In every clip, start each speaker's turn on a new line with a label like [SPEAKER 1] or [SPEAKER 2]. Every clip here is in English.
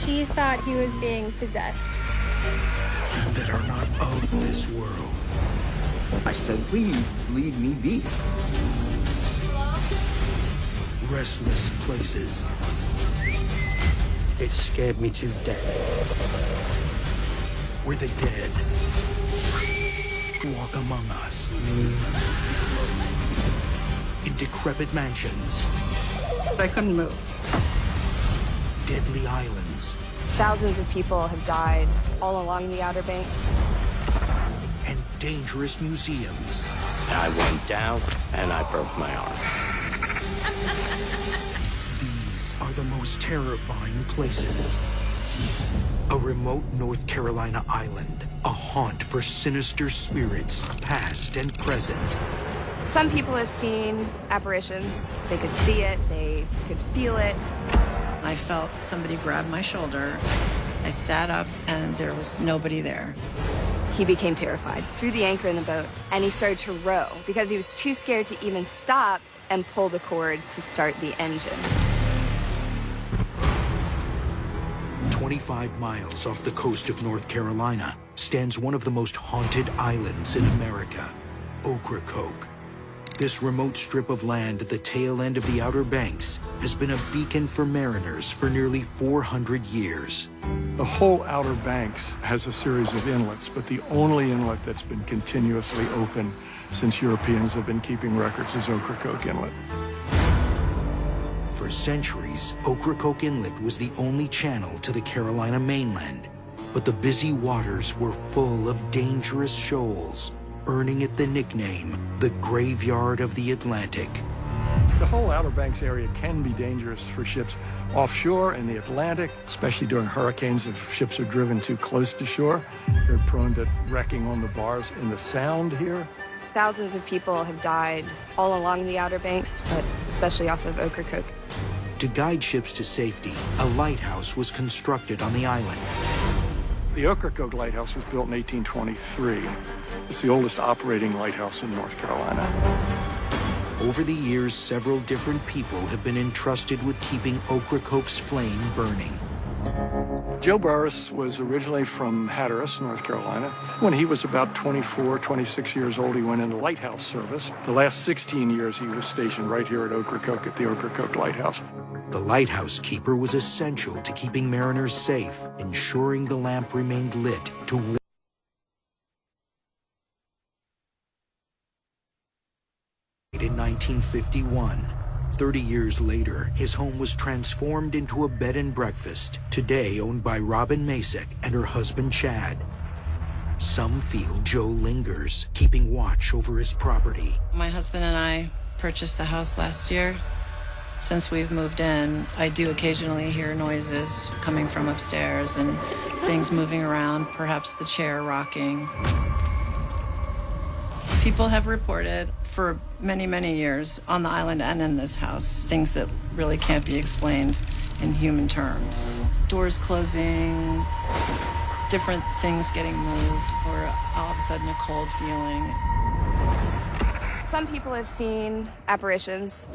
[SPEAKER 1] She thought he was being possessed.
[SPEAKER 2] That are not of this world.
[SPEAKER 3] I said, please leave me be.
[SPEAKER 2] Restless places.
[SPEAKER 4] It scared me to death.
[SPEAKER 2] Where the dead walk among us. In decrepit mansions.
[SPEAKER 5] I couldn't move.
[SPEAKER 2] Deadly islands.
[SPEAKER 6] Thousands of people have died all along the Outer Banks.
[SPEAKER 2] And dangerous museums.
[SPEAKER 4] I went down and I broke my arm.
[SPEAKER 2] These are the most terrifying places. A remote North Carolina island, a haunt for sinister spirits, past and present.
[SPEAKER 6] Some people have seen apparitions. They could see it, they could feel it.
[SPEAKER 5] I felt somebody grab my shoulder. I sat up and there was nobody there.
[SPEAKER 6] He became terrified, threw the anchor in the boat, and he started to row because he was too scared to even stop and pull the cord to start the engine.
[SPEAKER 2] 25 miles off the coast of North Carolina stands one of the most haunted islands in America, Ocracoke. This remote strip of land at the tail end of the Outer Banks has been a beacon for mariners for nearly 400 years.
[SPEAKER 7] The whole Outer Banks has a series of inlets, but the only inlet that's been continuously open since Europeans have been keeping records is Ocracoke Inlet.
[SPEAKER 2] For centuries, Ocracoke Inlet was the only channel to the Carolina mainland, but the busy waters were full of dangerous shoals, earning it the nickname, the Graveyard of the Atlantic.
[SPEAKER 7] The whole Outer Banks area can be dangerous for ships offshore in the Atlantic, especially during hurricanes if ships are driven too close to shore. They're prone to wrecking on the bars in the Sound here.
[SPEAKER 6] Thousands of people have died all along the Outer Banks, but especially off of Ocracoke.
[SPEAKER 2] To guide ships to safety, a lighthouse was constructed on the island.
[SPEAKER 7] The Ocracoke Lighthouse was built in 1823. It's the oldest operating lighthouse in North Carolina.
[SPEAKER 2] Over the years, several different people have been entrusted with keeping Ocracoke's flame burning.
[SPEAKER 7] Joe Burris was originally from Hatteras, North Carolina. When he was about 24, 26 years old, he went into lighthouse service. The last 16 years, he was stationed right here at Ocracoke at the Ocracoke Lighthouse.
[SPEAKER 2] The lighthouse keeper was essential to keeping mariners safe, ensuring the lamp remained lit to in 1951. 30 years later, his home was transformed into a bed and breakfast, today owned by Robin Masek and her husband Chad. Some feel Joe lingers, keeping watch over his property.
[SPEAKER 5] My husband and I purchased the house last year. Since we've moved in, I do occasionally hear noises coming from upstairs and things moving around, perhaps the chair rocking. People have reported for many, many years on the island and in this house, things that really can't be explained in human terms. Doors closing, different things getting moved, or all of a sudden a cold feeling.
[SPEAKER 6] Some people have seen apparitions.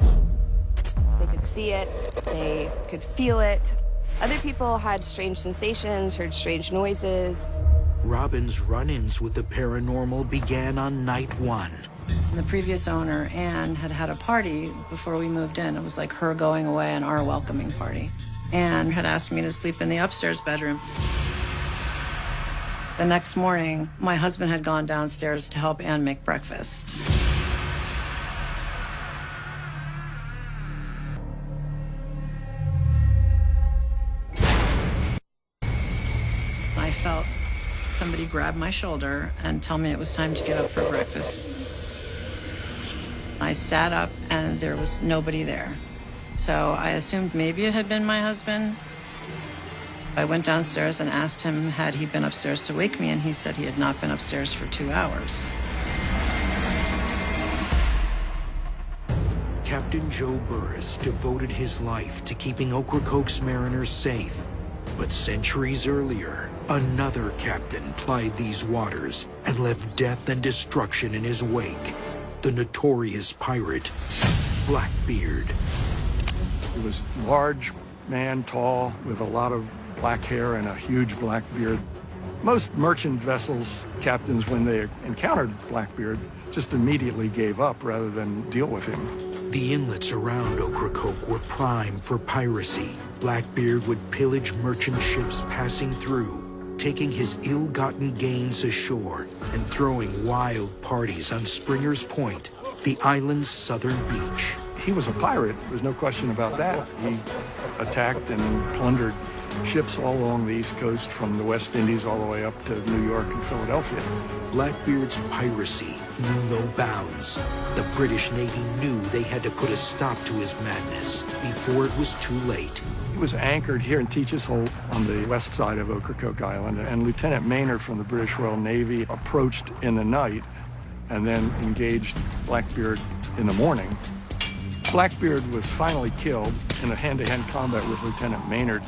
[SPEAKER 6] They could see it, they could feel it. Other people had strange sensations, heard strange noises.
[SPEAKER 2] Robin's run-ins with the paranormal began on night one.
[SPEAKER 5] The previous owner, Anne, had had a party before we moved in. It was like her going away and our welcoming party. Anne had asked me to sleep in the upstairs bedroom. The next morning, my husband had gone downstairs to help Anne make breakfast. I felt somebody grab my shoulder and tell me it was time to get up for breakfast. I sat up and there was nobody there. So I assumed maybe it had been my husband. I went downstairs and asked him had he been upstairs to wake me, and he said he had not been upstairs for 2 hours.
[SPEAKER 2] Captain Joe Burris devoted his life to keeping Ocracoke's mariners safe. But centuries earlier, another captain plied these waters and left death and destruction in his wake. The notorious pirate, Blackbeard.
[SPEAKER 7] He was large, man, tall, with a lot of black hair and a huge black beard. Most merchant vessels captains, when they encountered Blackbeard, just immediately gave up rather than deal with him.
[SPEAKER 2] The inlets around Ocracoke were prime for piracy. Blackbeard would pillage merchant ships passing through, taking his ill-gotten gains ashore and throwing wild parties on Springer's Point, the island's southern beach.
[SPEAKER 7] He was a pirate, there's no question about that. He attacked and plundered ships all along the East Coast, from the West Indies all the way up to New York and Philadelphia.
[SPEAKER 2] Blackbeard's piracy knew no bounds. The British Navy knew they had to put a stop to his madness before it was too late.
[SPEAKER 7] He was anchored here in Teach's Hold on the west side of Ocracoke Island, and Lieutenant Maynard from the British Royal Navy approached in the night and then engaged Blackbeard in the morning. Blackbeard was finally killed in a hand-to-hand combat with Lieutenant Maynard.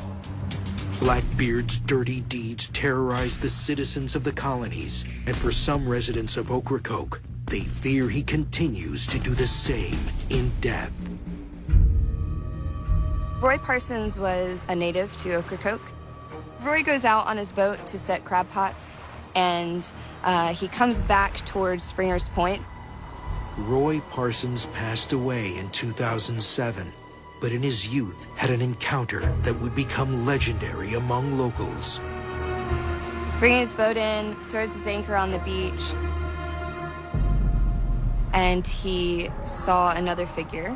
[SPEAKER 2] Blackbeard's dirty deeds terrorized the citizens of the colonies, and for some residents of Ocracoke, they fear he continues to do the same in death.
[SPEAKER 6] Roy Parsons was a native to Ocracoke. Roy goes out on his boat to set crab pots, and he comes back towards Springer's Point.
[SPEAKER 2] Roy Parsons passed away in 2007. But in his youth had an encounter that would become legendary among locals.
[SPEAKER 6] He's bringing his boat in, throws his anchor on the beach, and he saw another figure.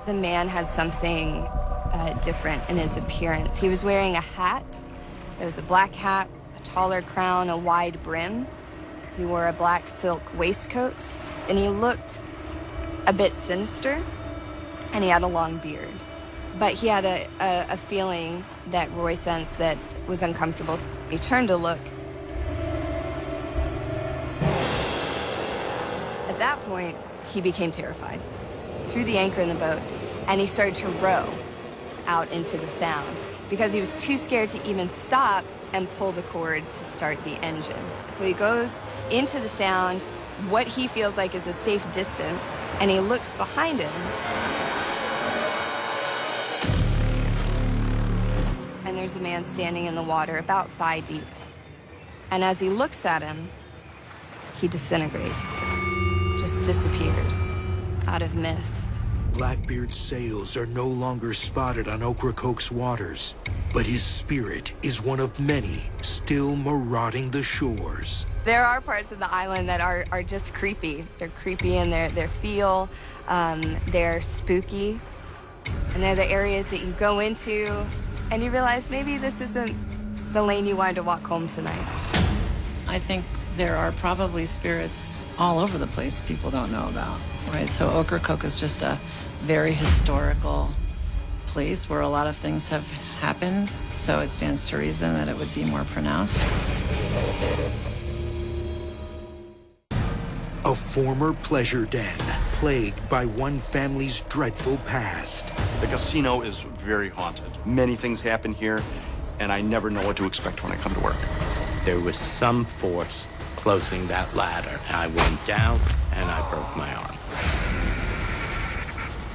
[SPEAKER 6] The man had something different in his appearance. He was wearing a hat. There was a black hat, a taller crown, a wide brim. He wore a black silk waistcoat, and he looked a bit sinister. And he had a long beard. But he had a feeling that Roy sensed that was uncomfortable. He turned to look. At that point, he became terrified. Threw the anchor in the boat, and he started to row out into the Sound because he was too scared to even stop and pull the cord to start the engine. So he goes into the Sound, what he feels like is a safe distance, and he looks behind him. And there's a man standing in the water about thigh deep. And as he looks at him, he disintegrates, just disappears out of mist.
[SPEAKER 2] Blackbeard's sails are no longer spotted on Ocracoke's waters, but his spirit is one of many still marauding the shores.
[SPEAKER 6] There are parts of the island that are just creepy. They're creepy in their feel, they're spooky, and they're the areas that you go into and you realize maybe this isn't the lane you wanted to walk home tonight.
[SPEAKER 5] I think there are probably spirits all over the place people don't know about, right? So Ocracoke is just a very historical place where a lot of things have happened, so it stands to reason that it would be more pronounced.
[SPEAKER 2] A former pleasure den, plagued by one family's dreadful past.
[SPEAKER 8] The casino is very haunted. Many things happen here, and I never know what to expect when I come to work.
[SPEAKER 4] There was some force closing that ladder. I went down, and I broke my arm.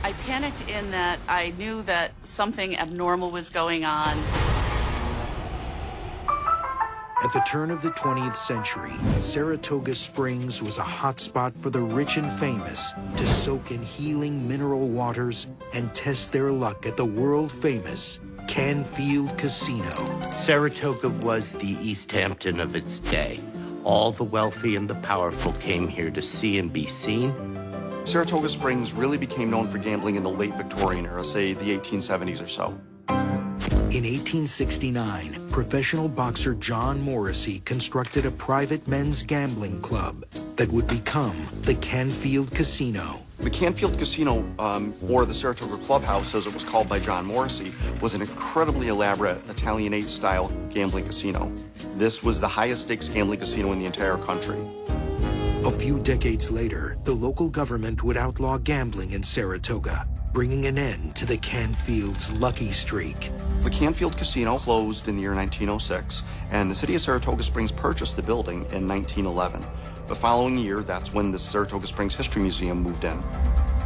[SPEAKER 9] I panicked in that I knew that something abnormal was going on.
[SPEAKER 2] At the turn of the 20th century, Saratoga Springs was a hotspot for the rich and famous to soak in healing mineral waters and test their luck at the world-famous Canfield Casino.
[SPEAKER 4] Saratoga was the East Hampton of its day. All the wealthy and the powerful came here to see and be seen.
[SPEAKER 8] Saratoga Springs really became known for gambling in the late Victorian era, say the 1870s or so.
[SPEAKER 2] In 1869, professional boxer John Morrissey constructed a private men's gambling club that would become the Canfield Casino.
[SPEAKER 8] The Canfield Casino, or the Saratoga Clubhouse, as it was called by John Morrissey, was an incredibly elaborate Italianate-style gambling casino. This was the highest stakes gambling casino in the entire country.
[SPEAKER 2] A few decades later, the local government would outlaw gambling in Saratoga, bringing an end to the Canfield's lucky streak.
[SPEAKER 8] The Canfield Casino closed in the year 1906, and the city of Saratoga Springs purchased the building in 1911. The following year, that's when the Saratoga Springs History Museum moved in.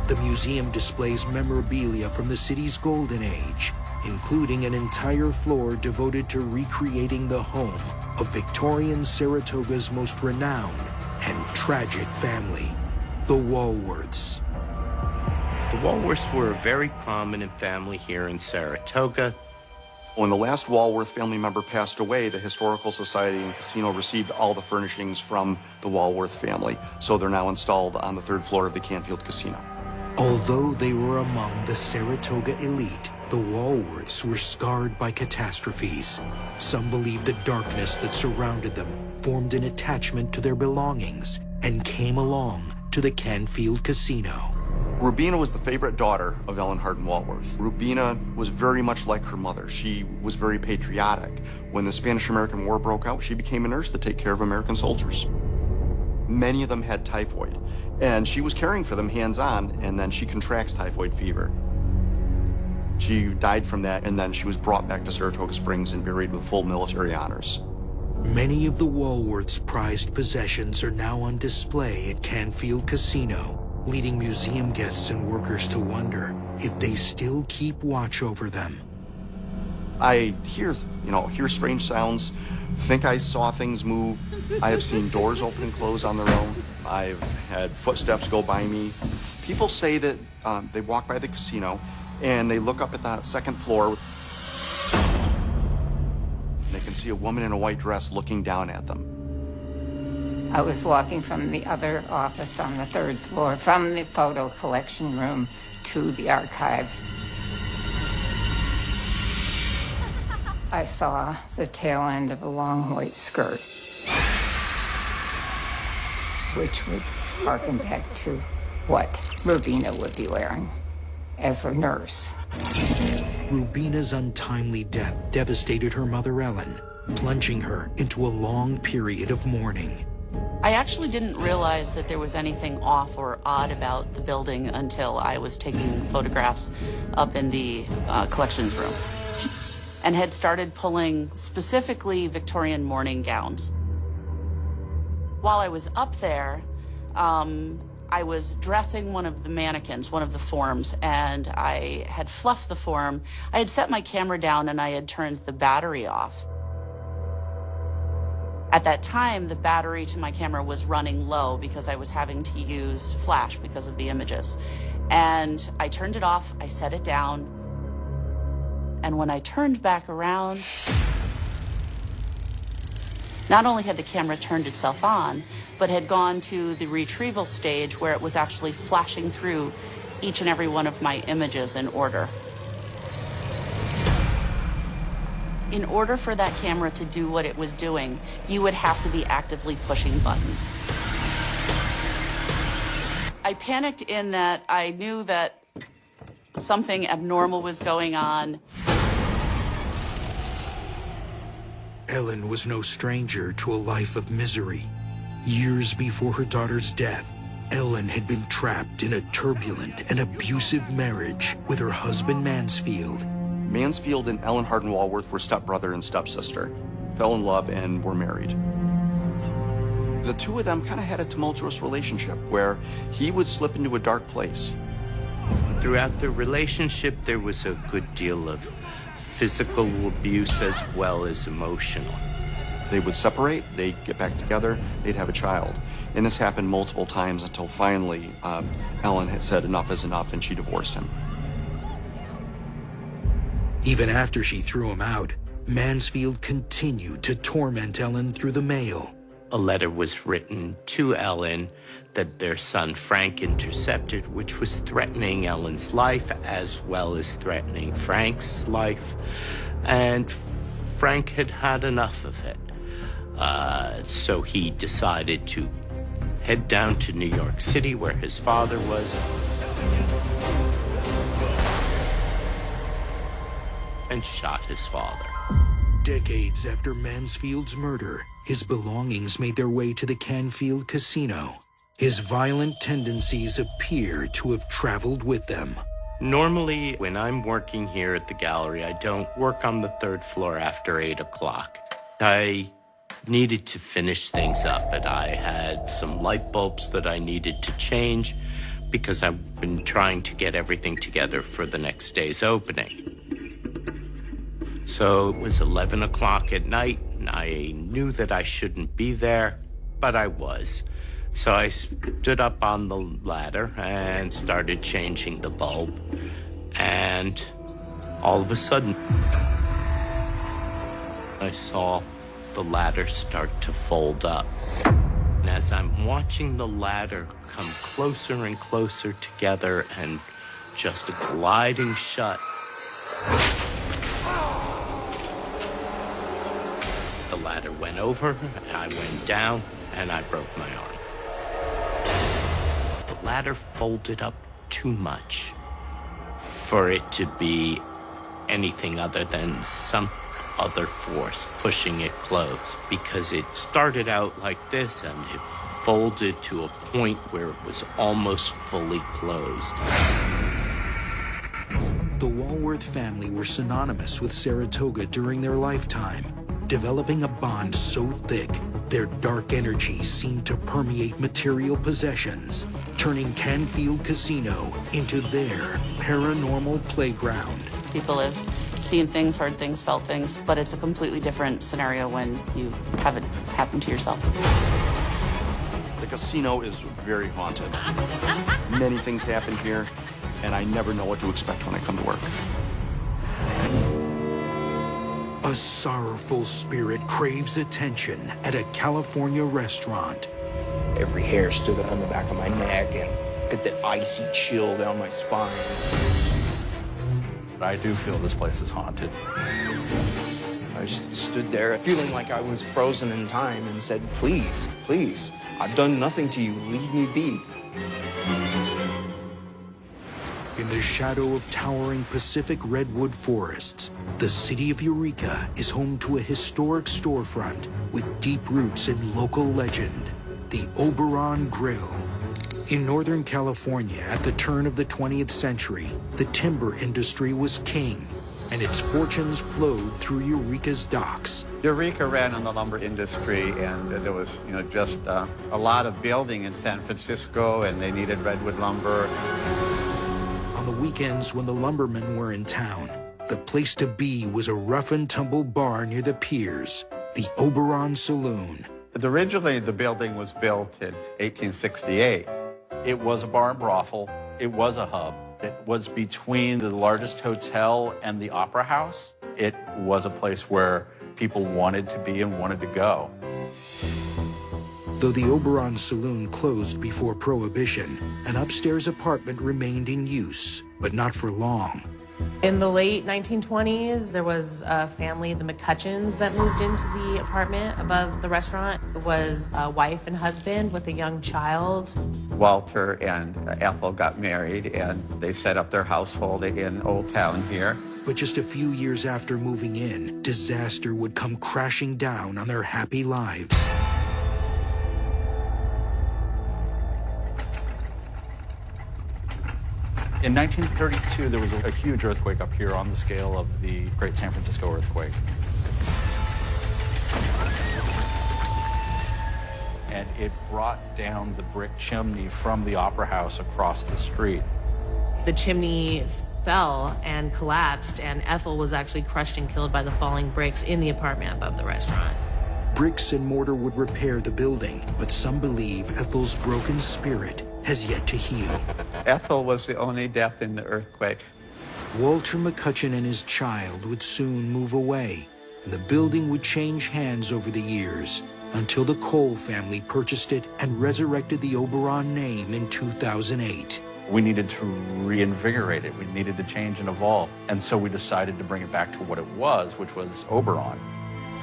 [SPEAKER 2] The museum displays memorabilia from the city's golden age, including an entire floor devoted to recreating the home of Victorian Saratoga's most renowned and tragic family, the Walworths.
[SPEAKER 4] The Walworths were a very prominent family here in Saratoga.
[SPEAKER 8] When the last Walworth family member passed away, the Historical Society and Casino received all the furnishings from the Walworth family, so they're now installed on the 3rd floor of the Canfield Casino.
[SPEAKER 2] Although they were among the Saratoga elite, the Walworths were scarred by catastrophes. Some believe the darkness that surrounded them formed an attachment to their belongings and came along to the Canfield Casino.
[SPEAKER 8] Rubina was the favorite daughter of Ellen Hardin Walworth. Rubina was very much like her mother. She was very patriotic. When the Spanish-American War broke out, she became a nurse to take care of American soldiers. Many of them had typhoid, and she was caring for them hands-on, and then she contracts typhoid fever. She died from that, and then she was brought back to Saratoga Springs and buried with full military honors.
[SPEAKER 2] Many of the Walworths' prized possessions are now on display at Canfield Casino, leading museum guests and workers to wonder if they still keep watch over them.
[SPEAKER 8] I hear strange sounds, think I saw things move. I have seen doors open and close on their own. I've had footsteps go by me. People say that they walk by the casino and they look up at the 2nd floor. They can see a woman in a white dress looking down at them.
[SPEAKER 10] I was walking from the other office on the 3rd floor, from the photo collection room to the archives. I saw the tail end of a long white skirt, which would harken back to what Rubina would be wearing as a nurse.
[SPEAKER 2] Rubina's untimely death devastated her mother, Ellen, plunging her into a long period of mourning.
[SPEAKER 9] I actually didn't realize that there was anything off or odd about the building until I was taking photographs up in the collections room and had started pulling specifically Victorian mourning gowns. While I was up there, I was dressing one of the mannequins, one of the forms, and I had fluffed the form. I had set my camera down and I had turned the battery off. At that time, the battery to my camera was running low because I was having to use flash because of the images. And I turned it off, I set it down, and when I turned back around, not only had the camera turned itself on, but had gone to the retrieval stage where it was actually flashing through each and every one of my images in order. In order for that camera to do what it was doing, you would have to be actively pushing buttons. I panicked in that I knew that something abnormal was going on.
[SPEAKER 2] Ellen was no stranger to a life of misery. Years before her daughter's death, Ellen had been trapped in a turbulent and abusive marriage with her husband Mansfield.
[SPEAKER 8] Mansfield and Ellen Hardin Walworth were stepbrother and stepsister, fell in love and were married. The two of them kind of had a tumultuous relationship where he would slip into a dark place.
[SPEAKER 4] Throughout the relationship, there was a good deal of physical abuse as well as emotional.
[SPEAKER 8] They would separate, they'd get back together, they'd have a child. And this happened multiple times until finally Ellen had said enough is enough and she divorced him.
[SPEAKER 2] Even after she threw him out, Mansfield continued to torment Ellen through the mail.
[SPEAKER 4] A letter was written to Ellen that their son Frank intercepted, which was threatening Ellen's life as well as threatening Frank's life. And Frank had had enough of it. So he decided to head down to New York City where his father was and shot his father.
[SPEAKER 2] Decades after Mansfield's murder, his belongings made their way to the Canfield Casino. His violent tendencies appear to have traveled with them.
[SPEAKER 4] Normally, when I'm working here at the gallery, I don't work on the 3rd floor after 8 o'clock. I needed to finish things up, and I had some light bulbs that I needed to change because I've been trying to get everything together for the next day's opening. So it was 11 o'clock at night, and I knew that I shouldn't be there, but I was. So I stood up on the ladder and started changing the bulb. And all of a sudden, I saw the ladder start to fold up. And as I'm watching the ladder come closer and closer together and just gliding shut, the ladder went over, and I went down, and I broke my arm. The ladder folded up too much for it to be anything other than some other force pushing it closed, because it started out like this and it folded to a point where it was almost fully closed.
[SPEAKER 2] The Walworth family were synonymous with Saratoga during their lifetime, developing a bond so thick their dark energy seemed to permeate material possessions, turning Canfield Casino into their paranormal playground.
[SPEAKER 9] People have seen things, heard things, felt things, but it's a completely different scenario when you have it happen to yourself.
[SPEAKER 8] The casino is very haunted. Many things happen here, and I never know what to expect when I come to work.
[SPEAKER 2] A sorrowful spirit craves attention at a California restaurant.
[SPEAKER 3] Every hair stood on the back of my neck and get that icy chill down my spine.
[SPEAKER 11] I do feel this place is haunted.
[SPEAKER 3] I just stood there feeling like I was frozen in time and said, please, please, I've done nothing to you, leave me be.
[SPEAKER 2] In the shadow of towering Pacific redwood forests, the city of Eureka is home to a historic storefront with deep roots in local legend, the Oberon Grill. In Northern California, at the turn of the 20th century, the timber industry was king, and its fortunes flowed through Eureka's docks.
[SPEAKER 12] Eureka ran on the lumber industry, and there was, just a lot of building in San Francisco, and they needed redwood lumber.
[SPEAKER 2] On the weekends when the lumbermen were in town, the place to be was a rough-and-tumble bar near the piers, the Oberon Saloon.
[SPEAKER 12] Originally, the building was built in 1868.
[SPEAKER 11] It was a bar and brothel. It was a hub. It was between the largest hotel and the opera house. It was a place where people wanted to be and wanted to go.
[SPEAKER 2] Though the Oberon Saloon closed before Prohibition, an upstairs apartment remained in use, but not for long.
[SPEAKER 13] In the late 1920s, there was a family, the McCutcheons, that moved into the apartment above the restaurant. It was a wife and husband with a young child.
[SPEAKER 12] Walter and Ethel got married, and they set up their household in Old Town here.
[SPEAKER 2] But just a few years after moving in, disaster would come crashing down on their happy lives.
[SPEAKER 11] In 1932, there was a huge earthquake up here on the scale of the Great San Francisco earthquake. And it brought down the brick chimney from the Opera House across the street.
[SPEAKER 13] The chimney fell and collapsed, and Ethel was actually crushed and killed by the falling bricks in the apartment above the restaurant.
[SPEAKER 2] Bricks and mortar would repair the building, but some believe Ethel's broken spirit has yet to heal.
[SPEAKER 12] Ethel was the only death in the earthquake.
[SPEAKER 2] Walter McCutcheon and his child would soon move away, and the building would change hands over the years until the Cole family purchased it and resurrected the Oberon name in 2008.
[SPEAKER 11] We needed to reinvigorate it. We needed to change and evolve. And so we decided to bring it back to what it was, which was Oberon.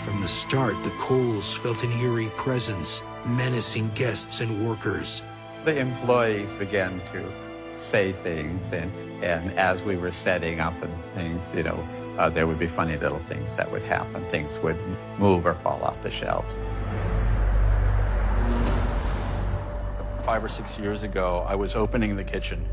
[SPEAKER 2] From the start, the Coles felt an eerie presence, menacing guests and workers.
[SPEAKER 12] The employees began to say things, and as we were setting up and things, there would be funny little things that would happen. Things would move or fall off the shelves.
[SPEAKER 11] 5 or 6 years ago, I was opening the kitchen.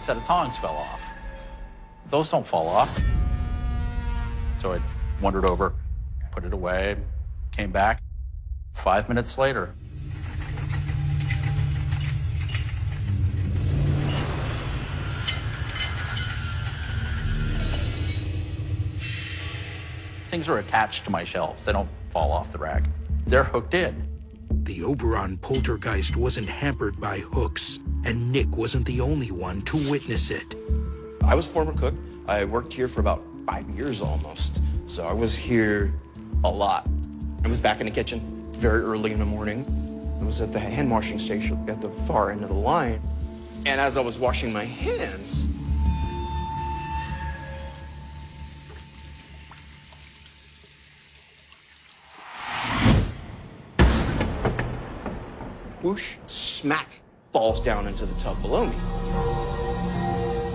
[SPEAKER 11] set of tongs fell off. Those don't fall off. So I wandered over, put it away, came back. 5 minutes later, things are attached to my shelves. They don't fall off the rack. They're hooked in.
[SPEAKER 2] The Oberon poltergeist wasn't hampered by hooks, and Nick wasn't the only one to witness it.
[SPEAKER 3] I was a former cook. I worked here for about 5 years almost. So I was here a lot. I was back in the kitchen very early in the morning. I was at the hand washing station at the far end of the line. And as I was washing my hands, whoosh, smack, falls down into the tub below me.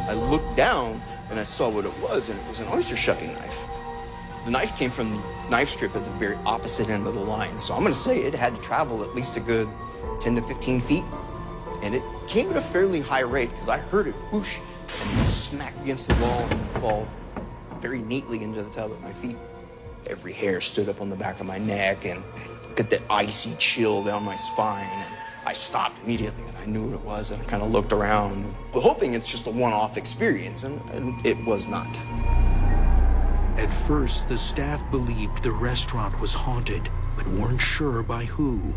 [SPEAKER 3] I looked down and I saw what it was, and it was an oyster shucking knife. The knife came from the knife strip at the very opposite end of the line, so I'm gonna say it had to travel at least a good 10 to 15 feet. And it came at a fairly high rate because I heard it whoosh and smack against the wall and fall very neatly into the tub at my feet. Every hair stood up on the back of my neck and get that icy chill down my spine. And I stopped immediately and I knew what it was, and I kind of looked around, hoping it's just a one-off experience, and it was not.
[SPEAKER 2] At first, the staff believed the restaurant was haunted, but weren't sure by who.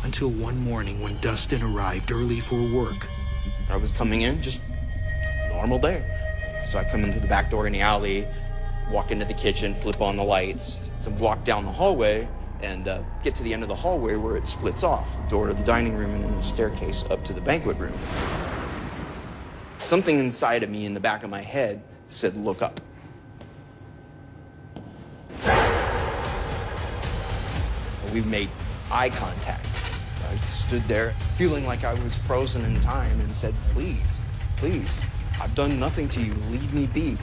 [SPEAKER 2] Until one morning when Dustin arrived early for work.
[SPEAKER 3] I was coming in, just normal day. So I come into the back door in the alley, walk into the kitchen, flip on the lights, so walk down the hallway, and get to the end of the hallway where it splits off. Door to the dining room and then the staircase up to the banquet room. Something inside of me in the back of my head said, look up. We made eye contact. I stood there feeling like I was frozen in time and said, please, please, I've done nothing to you. Leave me be.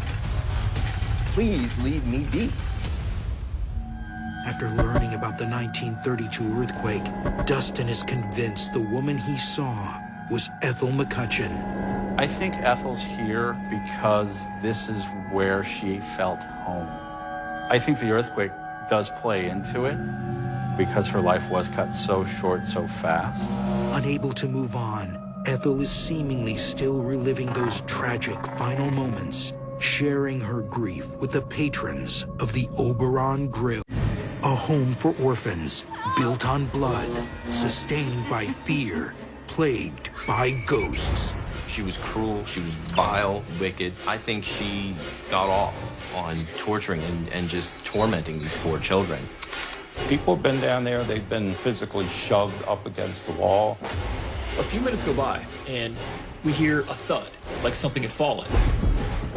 [SPEAKER 3] Please leave me be.
[SPEAKER 2] After learning about the 1932 earthquake, Dustin is convinced the woman he saw was Ethel McCutcheon.
[SPEAKER 11] I think Ethel's here because this is where she felt home. I think the earthquake does play into it because her life was cut so short so fast.
[SPEAKER 2] Unable to move on, Ethel is seemingly still reliving those tragic final moments, sharing her grief with the patrons of the Oberon Grill, a home for orphans, built on blood, sustained by fear, plagued by ghosts.
[SPEAKER 14] She was cruel, she was vile, wicked. I think she got off on torturing and just tormenting these poor children.
[SPEAKER 15] People have been down there, they've been physically shoved up against the wall.
[SPEAKER 16] A few minutes go by, and we hear a thud, like something had fallen.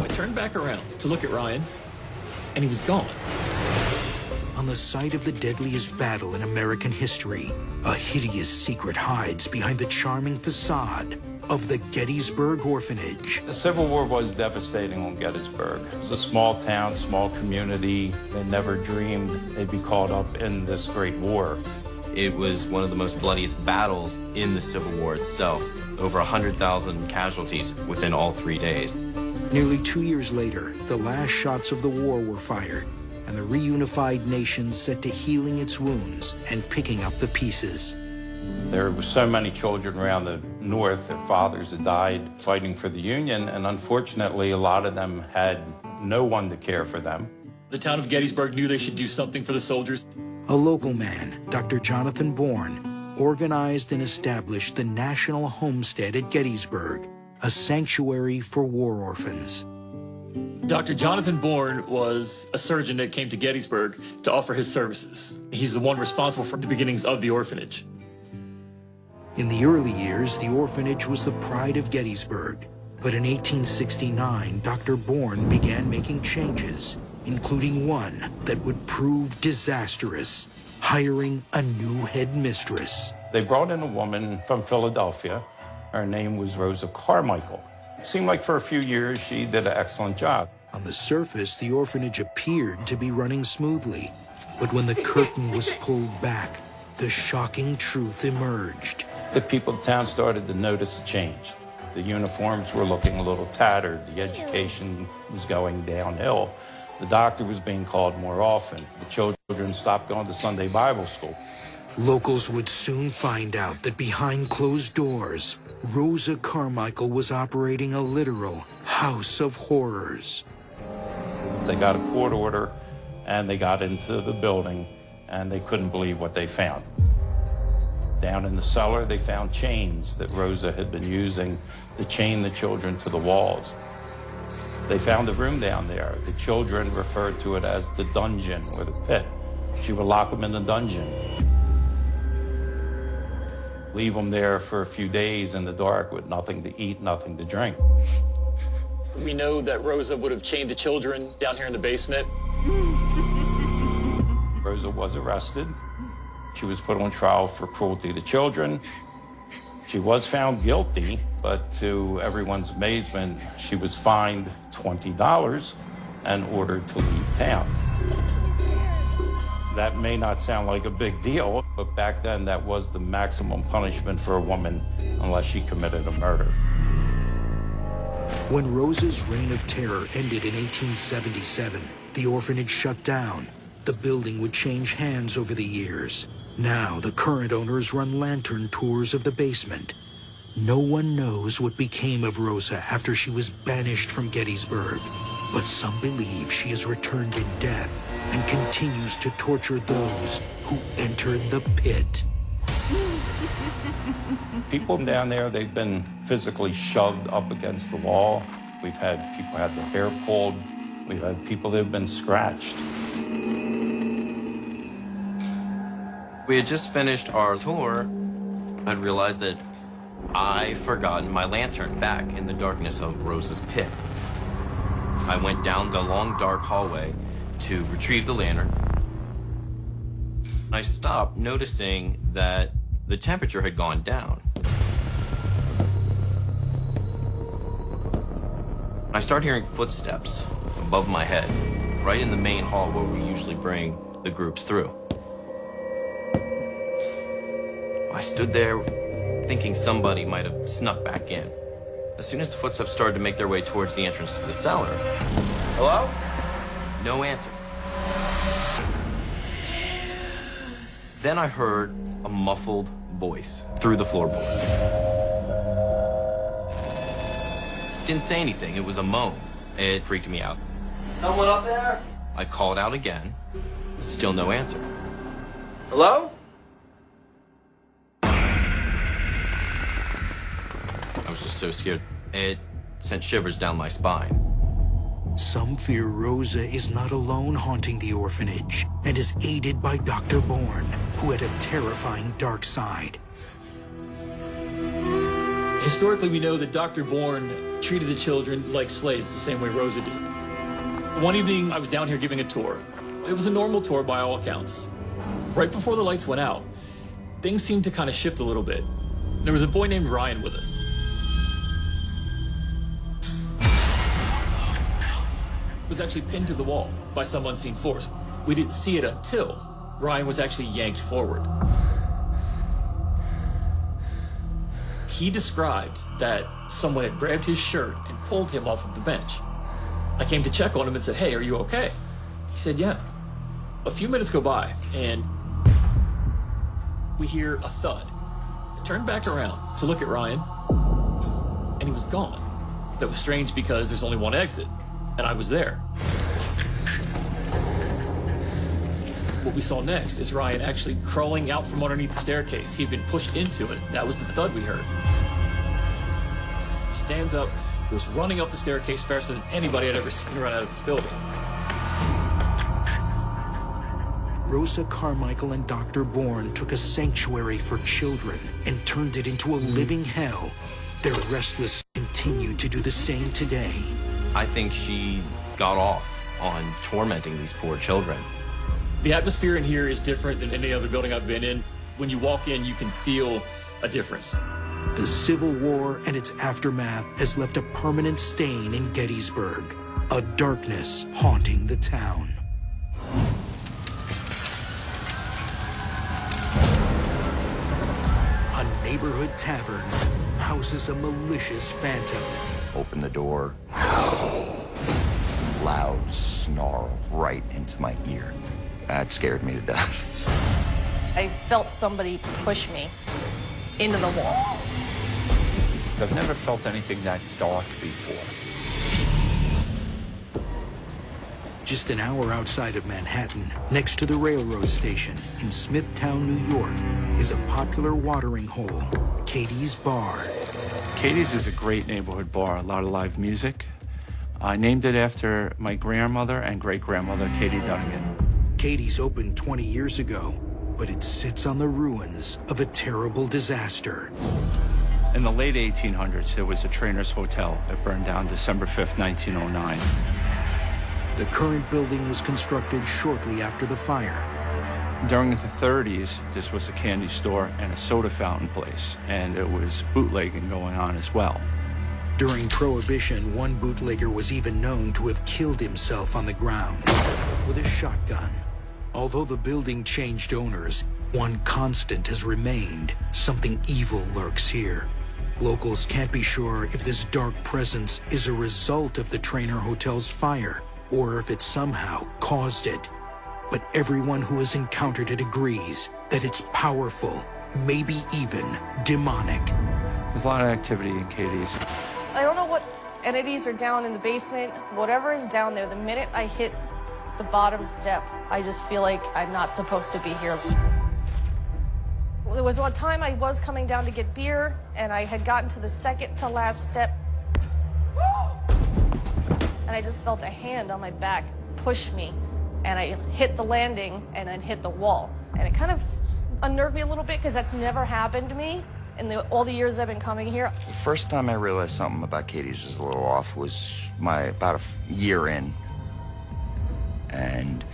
[SPEAKER 16] I turned back around to look at Ryan, and he was gone.
[SPEAKER 2] On the site of the deadliest battle in American history, a hideous secret hides behind the charming facade of the Gettysburg Orphanage.
[SPEAKER 15] The Civil War was devastating on Gettysburg. It was a small town, small community. They never dreamed they'd be caught up in this great war.
[SPEAKER 14] It was one of the most bloodiest battles in the Civil War itself. Over 100,000 casualties within all 3 days.
[SPEAKER 2] Nearly 2 years later, the last shots of the war were fired, and the reunified nation set to healing its wounds and picking up the pieces.
[SPEAKER 15] There were so many children around the North, their fathers had died fighting for the Union, and unfortunately, a lot of them had no one to care for them.
[SPEAKER 16] The town of Gettysburg knew they should do something for the soldiers.
[SPEAKER 2] A local man, Dr. Jonathan Bourne, organized and established the National Homestead at Gettysburg, a sanctuary for war orphans.
[SPEAKER 16] Dr. Jonathan Bourne was a surgeon that came to Gettysburg to offer his services. He's the one responsible for the beginnings of the orphanage.
[SPEAKER 2] In the early years, the orphanage was the pride of Gettysburg. But in 1869, Dr. Bourne began making changes, including one that would prove disastrous, hiring a new headmistress.
[SPEAKER 15] They brought in a woman from Philadelphia. Her name was Rosa Carmichael. It seemed like for a few years she did an excellent job.
[SPEAKER 2] On the surface, the orphanage appeared to be running smoothly. But when the curtain was pulled back, the shocking truth emerged.
[SPEAKER 15] The people of town started to notice a change. The uniforms were looking a little tattered. The education was going downhill. The doctor was being called more often. The children stopped going to Sunday Bible school.
[SPEAKER 2] Locals would soon find out that behind closed doors, Rosa Carmichael was operating a literal house of horrors.
[SPEAKER 15] They got a court order, and they got into the building, and they couldn't believe what they found. Down in the cellar, they found chains that Rosa had been using to chain the children to the walls. They found a room down there. The children referred to it as the dungeon or the pit. She would lock them in the dungeon, leave them there for a few days in the dark with nothing to eat, nothing to drink.
[SPEAKER 16] We know that Rosa would have chained the children down here in the basement.
[SPEAKER 15] Rosa was arrested. She was put on trial for cruelty to children. She was found guilty, but to everyone's amazement, she was fined $20 and ordered to leave town. That may not sound like a big deal, but back then that was the maximum punishment for a woman unless she committed a murder.
[SPEAKER 2] When Rosa's reign of terror ended in 1877, the orphanage shut down. The building would change hands over the years. Now, the current owners run lantern tours of the basement. No one knows what became of Rosa after she was banished from Gettysburg, but some believe she has returned in death and continues to torture those who entered the pit.
[SPEAKER 15] People down there, they've been physically shoved up against the wall. We've had people had their hair pulled. We've had people that have been scratched.
[SPEAKER 14] We had just finished our tour. I realized that I'd forgotten my lantern back in the darkness of Rosa's pit. I went down the long, dark hallway to retrieve the lantern. I stopped, noticing that the temperature had gone down. I started hearing footsteps above my head, right in the main hall where we usually bring the groups through. I stood there thinking somebody might have snuck back in. As soon as the footsteps started to make their way towards the entrance to the cellar, hello? No answer. Then I heard a muffled voice through the floorboard. Didn't say anything, it was a moan. It freaked me out. Someone up there? I called out again, still no answer. Hello? I was just so scared. It sent shivers down my spine.
[SPEAKER 2] Some fear Rosa is not alone haunting the orphanage and is aided by Dr. Bourne, who had a terrifying dark side.
[SPEAKER 16] Historically, we know that Dr. Bourne treated the children like slaves the same way Rosa did. One evening, I was down here giving a tour. It was a normal tour by all accounts. Right before the lights went out, things seemed to kind of shift a little bit. There was a boy named Ryan with us. Was actually pinned to the wall by some unseen force. We didn't see it until Ryan was actually yanked forward. He described that someone had grabbed his shirt and pulled him off of the bench. I came to check on him and said, "Hey, are you okay?" He said, "Yeah." A few minutes go by and we hear a thud. I turned back around to look at Ryan and he was gone. That was strange because there's only one exit. And I was there. What we saw next is Ryan actually crawling out from underneath the staircase. He'd been pushed into it. That was the thud we heard. He stands up, goes running up the staircase faster than anybody I'd ever seen run out of this building.
[SPEAKER 2] Rosa Carmichael and Dr. Bourne took a sanctuary for children and turned it into a living hell. Their restless continue to do the same today.
[SPEAKER 14] I think she got off on tormenting these poor children.
[SPEAKER 16] The atmosphere in here is different than any other building I've been in. When you walk in, you can feel a difference.
[SPEAKER 2] The Civil War and its aftermath has left a permanent stain in Gettysburg, a darkness haunting the town. A neighborhood tavern houses a malicious phantom.
[SPEAKER 17] Open the door. Loud snarl right into my ear. That scared me to death.
[SPEAKER 18] I felt somebody push me into the wall.
[SPEAKER 11] I've never felt anything that dark before.
[SPEAKER 2] Just an hour outside of Manhattan, next to the railroad station in Smithtown, New York, is a popular watering hole, Katie's Bar.
[SPEAKER 11] Katie's is a great neighborhood bar, a lot of live music. I named it after my grandmother and great-grandmother, Katie Dunnigan.
[SPEAKER 2] Katie's opened 20 years ago, but it sits on the ruins of a terrible disaster.
[SPEAKER 11] In the late 1800s, there was a Trainer's Hotel that burned down December 5th, 1909.
[SPEAKER 2] The current building was constructed shortly after the fire.
[SPEAKER 11] During the 30s, this was a candy store and a soda fountain place, and there was bootlegging going on as well.
[SPEAKER 2] During Prohibition, one bootlegger was even known to have killed himself on the ground with a shotgun. Although the building changed owners, one constant has remained. Something evil lurks here. Locals can't be sure if this dark presence is a result of the Trainer Hotel's fire or if it somehow caused it. But everyone who has encountered it agrees that it's powerful, maybe even demonic.
[SPEAKER 11] There's a lot of activity in Katie's.
[SPEAKER 18] I don't know what entities are down in the basement. Whatever is down there, the minute I hit the bottom step, I just feel like I'm not supposed to be here. There was one time I was coming down to get beer, and I had gotten to the second to last step. And I just felt a hand on my back push me, and I hit the landing and then hit the wall. And it kind of unnerved me a little bit because that's never happened to me in all the years I've been coming here.
[SPEAKER 17] The first time I realized something about Katie's was a little off was about a year in. And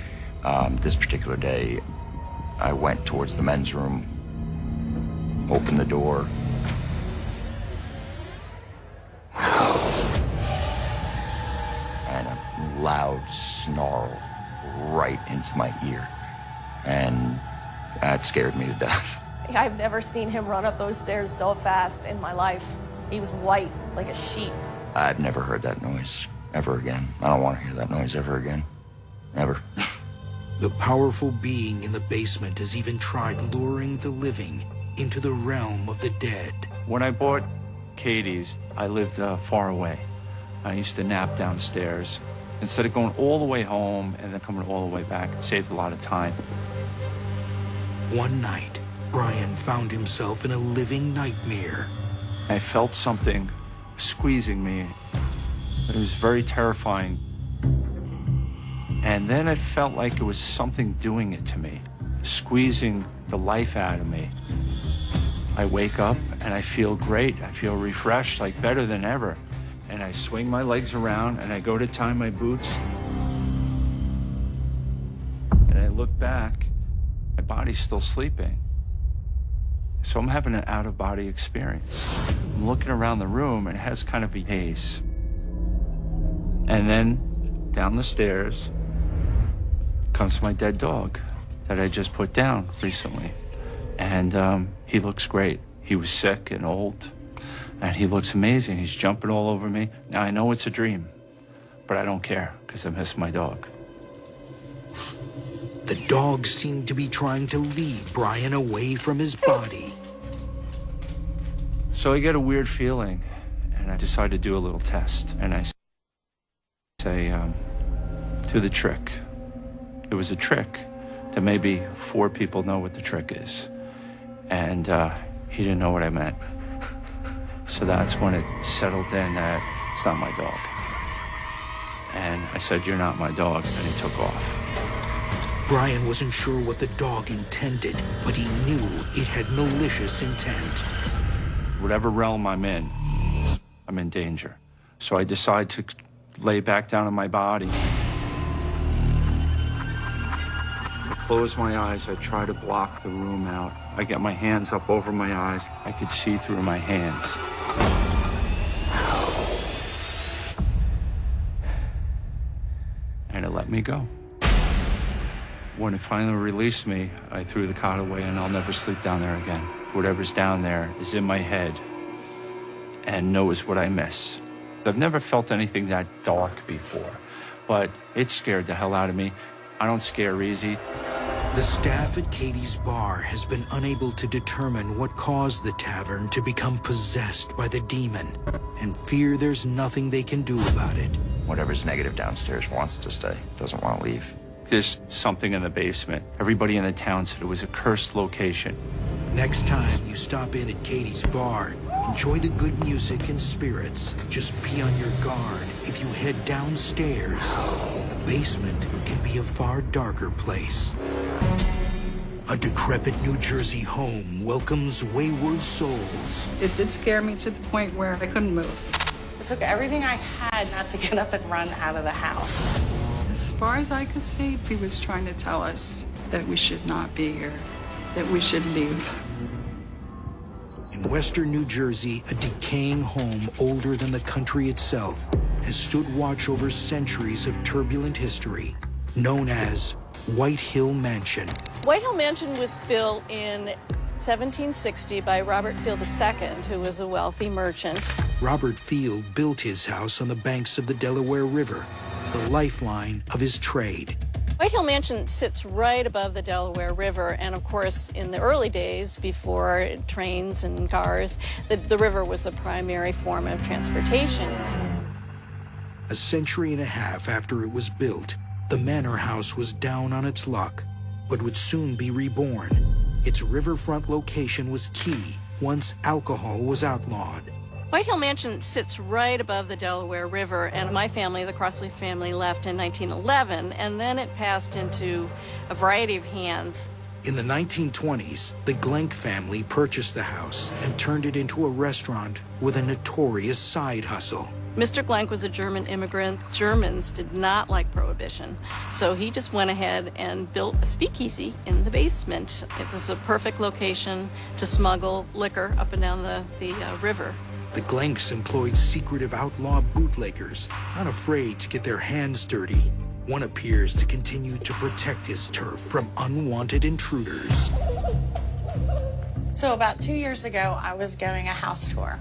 [SPEAKER 17] this particular day, I went towards the men's room, opened the door. And a loud snarl right into my ear. And that scared me to death.
[SPEAKER 18] I've never seen him run up those stairs so fast in my life. He was white, like a sheet.
[SPEAKER 17] I've never heard that noise ever again. I don't want to hear that noise ever again. Never.
[SPEAKER 2] The powerful being in the basement has even tried luring the living into the realm of the dead.
[SPEAKER 11] When I bought Katie's, I lived far away. I used to nap downstairs. Instead of going all the way home and then coming all the way back, it saved a lot of time.
[SPEAKER 2] One night, Brian found himself in a living nightmare.
[SPEAKER 11] I felt something squeezing me. It was very terrifying. And then it felt like it was something doing it to me, squeezing the life out of me. I wake up and I feel great. I feel refreshed, like better than ever. And I swing my legs around and I go to tie my boots. And I look back, my body's still sleeping. So I'm having an out-of-body experience. I'm looking around the room and it has kind of a haze. And then down the stairs comes my dead dog that I just put down recently. And he looks great. He was sick and old, and he looks amazing. He's jumping all over me. Now, I know it's a dream, but I don't care because I miss my dog.
[SPEAKER 2] The dog seemed to be trying to lead Brian away from his body.
[SPEAKER 11] So I get a weird feeling, and I decide to do a little test. And I say, do the trick. It was a trick that maybe 4 people know what the trick is. And he didn't know what I meant. So that's when it settled in that it's not my dog. And I said, you're not my dog, and he took off.
[SPEAKER 2] Brian wasn't sure what the dog intended, but he knew it had malicious intent.
[SPEAKER 11] Whatever realm I'm in danger. So I decide to lay back down on my body. I close my eyes, I try to block the room out. I get my hands up over my eyes. I could see through my hands. And it let me go. When it finally released me, I threw the cot away and I'll never sleep down there again. Whatever's down there is in my head
[SPEAKER 19] and knows what I miss. I've never felt anything that dark before, but it scared the hell out of me. I don't scare easy.
[SPEAKER 2] The staff at Katie's bar has been unable to determine what caused the tavern to become possessed by the demon, and fear there's nothing they can do about it.
[SPEAKER 17] Whatever's negative downstairs wants to stay, doesn't want to leave.
[SPEAKER 19] There's something in the basement. Everybody in the town said it was a cursed location.
[SPEAKER 2] Next time you stop in at Katie's bar, enjoy the good music and spirits. Just be on your guard. If you head downstairs, the basement can be a far darker place. A decrepit New Jersey home welcomes wayward souls.
[SPEAKER 20] It did scare me to the point where I couldn't move.
[SPEAKER 18] It took everything I had not to get up and run out of the house.
[SPEAKER 20] As far as I could see, he was trying to tell us that we should not be here, that we should leave.
[SPEAKER 2] In western New Jersey, a decaying home older than the country itself has stood watch over centuries of turbulent history, known as White Hill Mansion.
[SPEAKER 21] White Hill Mansion was built in 1760 by Robert Field II, who was a wealthy merchant.
[SPEAKER 2] Robert Field built his house on the banks of the Delaware River, the lifeline of his trade.
[SPEAKER 21] White Hill Mansion sits right above the Delaware River, and of course, in the early days, before trains and cars, the river was a primary form of transportation.
[SPEAKER 2] A century and a half after it was built, the manor house was down on its luck, but would soon be reborn. Its riverfront location was key once alcohol was outlawed.
[SPEAKER 21] White Hill Mansion sits right above the Delaware River, and my family, the Crossley family, left in 1911, and then it passed into a variety of hands.
[SPEAKER 2] In the 1920s, the Glenk family purchased the house and turned it into a restaurant with a notorious side hustle.
[SPEAKER 21] Mr. Glenk was a German immigrant. Germans did not like Prohibition, so he just went ahead and built a speakeasy in the basement. It was a perfect location to smuggle liquor up and down the river.
[SPEAKER 2] The Glenks employed secretive outlaw bootleggers, unafraid to get their hands dirty. One appears to continue to protect his turf from unwanted intruders.
[SPEAKER 18] So about 2 years ago, I was giving a house tour.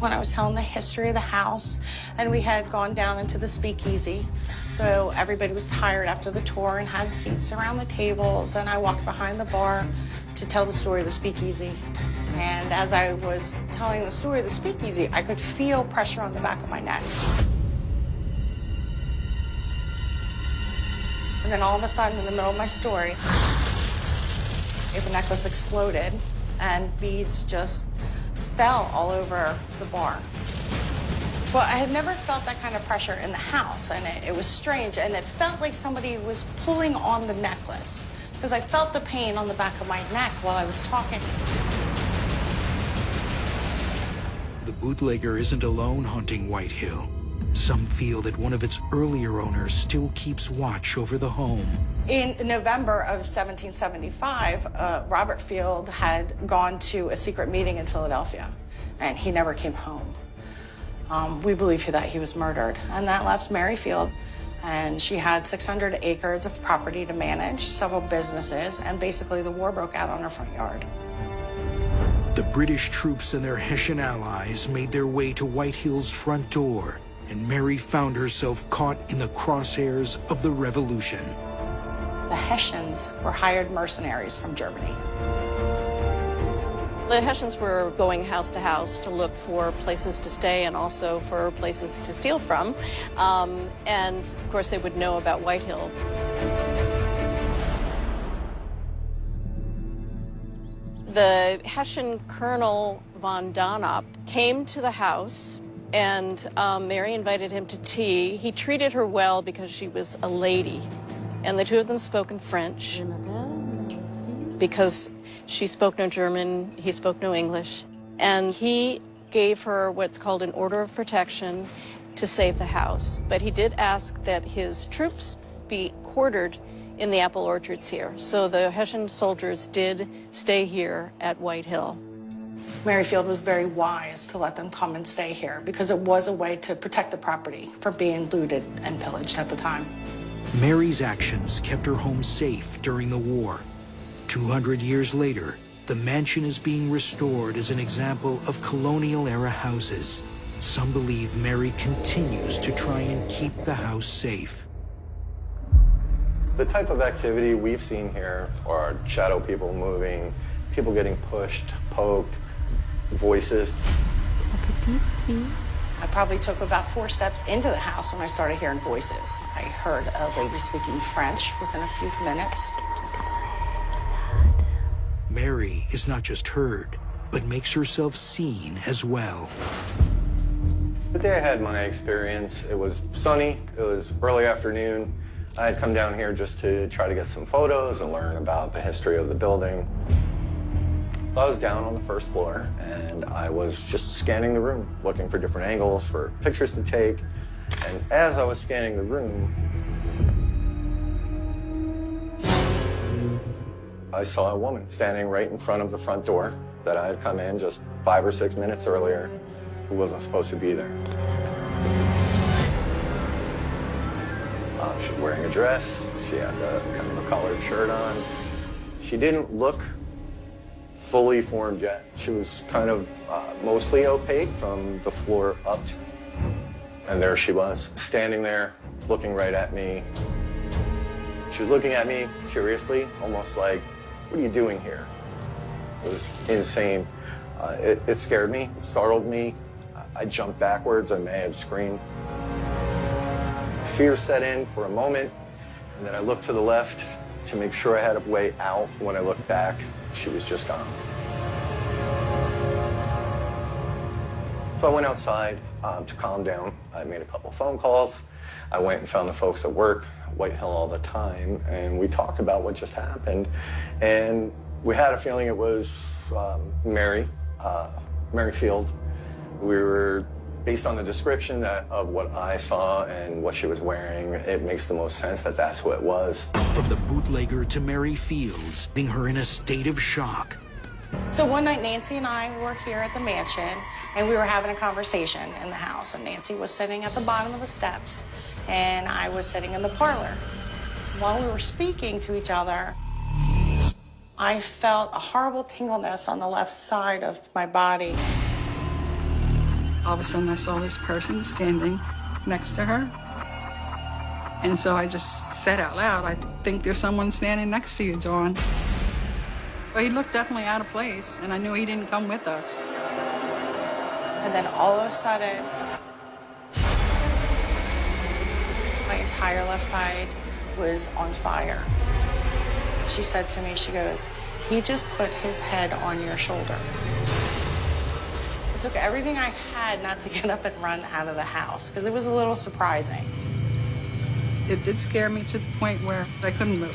[SPEAKER 18] When I was telling the history of the house, and we had gone down into the speakeasy. So everybody was tired after the tour and had seats around the tables, and I walked behind the bar to tell the story of the speakeasy. And as I was telling the story of the speakeasy, I could feel pressure on the back of my neck. And then all of a sudden, in the middle of my story, the necklace exploded, and beads just fell all over the bar. Well, I had never felt that kind of pressure in the house, and it was strange, and it felt like somebody was pulling on the necklace, because I felt the pain on the back of my neck while I was talking.
[SPEAKER 2] The bootlegger isn't alone haunting White Hill. Some feel that one of its earlier owners still keeps watch over the home.
[SPEAKER 18] In November of 1775, Robert Field had gone to a secret meeting in Philadelphia, and he never came home. We believe that he was murdered, and that left Mary Field, and she had 600 acres of property to manage, several businesses, and basically the war broke out on her front yard.
[SPEAKER 2] The British troops and their Hessian allies made their way to White Hill's front door, and Mary found herself caught in the crosshairs of the revolution.
[SPEAKER 18] The Hessians were hired mercenaries from Germany.
[SPEAKER 21] The Hessians were going house to house to look for places to stay and also for places to steal from. And of course, they would know about White Hill. The Hessian Colonel von Donop came to the house, and Mary invited him to tea. He treated her well because she was a lady, and the two of them spoke in French because she spoke no German, he spoke no English, and he gave her what's called an order of protection to save the house. But he did ask that his troops be quartered in the apple orchards here. So the Hessian soldiers did stay here at White Hill.
[SPEAKER 18] Mary Field was very wise to let them come and stay here because it was a way to protect the property from being looted and pillaged at the time.
[SPEAKER 2] Mary's actions kept her home safe during the war. 200 years later, The mansion is being restored as an example of colonial-era houses. Some believe Mary continues to try and keep the house safe.
[SPEAKER 1] The type of activity we've seen here are shadow people moving, people getting pushed, poked, voices.
[SPEAKER 22] I probably took about 4 steps into the house when I started hearing voices. I heard a lady speaking French within a few minutes.
[SPEAKER 2] Mary is not just heard, but makes herself seen as well.
[SPEAKER 1] The day I had my experience, it was sunny, it was early afternoon. I had come down here just to try to get some photos and learn about the history of the building. So I was down on the first floor, and I was just scanning the room, looking for different angles, for pictures to take. And as I was scanning the room, I saw a woman standing right in front of the front door that I had come in just 5 or 6 minutes earlier, who wasn't supposed to be there. She was wearing a dress. She had kind of a collared shirt on. She didn't look fully formed yet. She was kind of mostly opaque from the floor up. And there she was, standing there, looking right at me. She was looking at me curiously, almost like, what are you doing here? It was insane. It scared me, it startled me. I jumped backwards, I may have screamed. Fear set in for a moment, and then I looked to the left to make sure I had a way out. When I looked back, she was just gone. So I went outside to calm down. I made a couple phone calls. I went and found the folks at work, White Hill all the time, and we talked about what just happened. And we had a feeling it was Mary Field. We were, based on the description of what I saw and what she was wearing, it makes the most sense that that's who it was.
[SPEAKER 2] From the bootlegger to Mary Fields, leaving her in a state of shock.
[SPEAKER 22] So one night, Nancy and I were here at the mansion, and we were having a conversation in the house, and Nancy was sitting at the bottom of the steps, and I was sitting in the parlor. While we were speaking to each other, I felt a horrible tingleness on the left side of my body.
[SPEAKER 20] All of a sudden, I saw this person standing next to her. And so I just said out loud, I think there's someone standing next to you, Dawn. But he looked definitely out of place, and I knew he didn't come with us.
[SPEAKER 22] And then all of a sudden, my entire left side was on fire. She said to me, she goes, he just put his head on your shoulder. It took everything I had not to get up and run out of the house, because it was a little surprising.
[SPEAKER 20] It did scare me to the point where I couldn't move.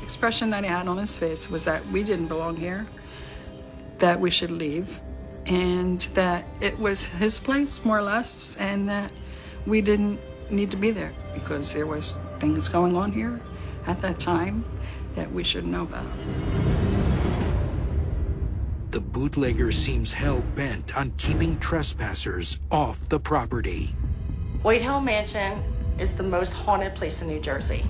[SPEAKER 20] The expression that he had on his face was that we didn't belong here, that we should leave, and that it was his place, more or less, and that we didn't need to be there because there was things going on here at that time that we should know about.
[SPEAKER 2] The bootlegger seems hell-bent on keeping trespassers off the property.
[SPEAKER 22] White Hill Mansion is the most haunted place in New Jersey.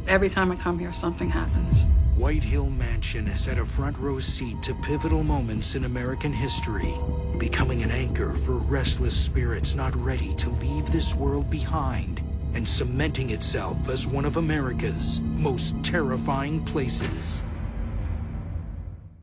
[SPEAKER 20] Every time I come here, something happens.
[SPEAKER 2] White Hill Mansion has had a front-row seat to pivotal moments in American history, becoming an anchor for restless spirits not ready to leave this world behind, and cementing itself as one of America's most terrifying places.